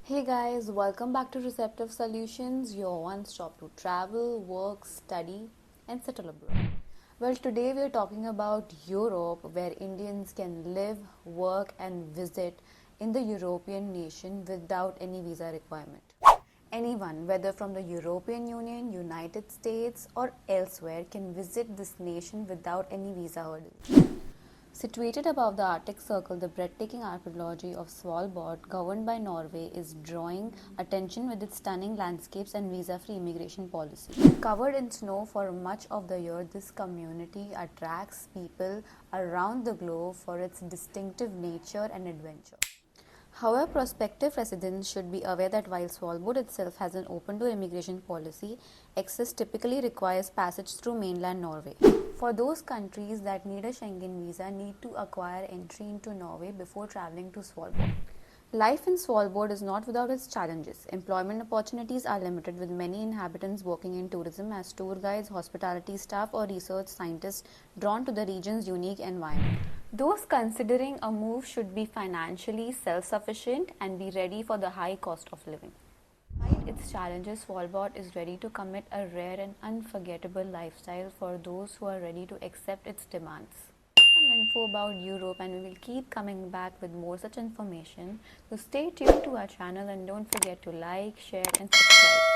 Hey guys, welcome back to Receptive Solutions, your one stop to travel, work, study, and settle abroad. Well, today we are talking about Europe, where Indians can live, work, and visit in the European nation without any visa requirement. Anyone, whether from the European Union, United States, or elsewhere, can visit this nation without any visa hurdle. Situated above the Arctic Circle, the breathtaking archaeology of Svalbard, governed by Norway, is drawing attention with its stunning landscapes and visa-free immigration policy. Covered in snow for much of the year, this community attracts people around the globe for its distinctive nature and adventure. However, prospective residents should be aware that while Svalbard itself has an open-door immigration policy, access typically requires passage through mainland Norway. For those countries that need a Schengen visa, need to acquire entry into Norway before traveling to Svalbard. Life in Svalbard is not without its challenges. Employment opportunities are limited, with many inhabitants working in tourism as tour guides, hospitality staff, or research scientists drawn to the region's unique environment. Those considering a move should be financially self-sufficient and be ready for the high cost of living. Despite its challenges, Svalbard is ready to commit a rare and unforgettable lifestyle for those who are ready to accept its demands. Some info about Europe, and we will keep coming back with more such information. So stay tuned to our channel and don't forget to like, share and subscribe.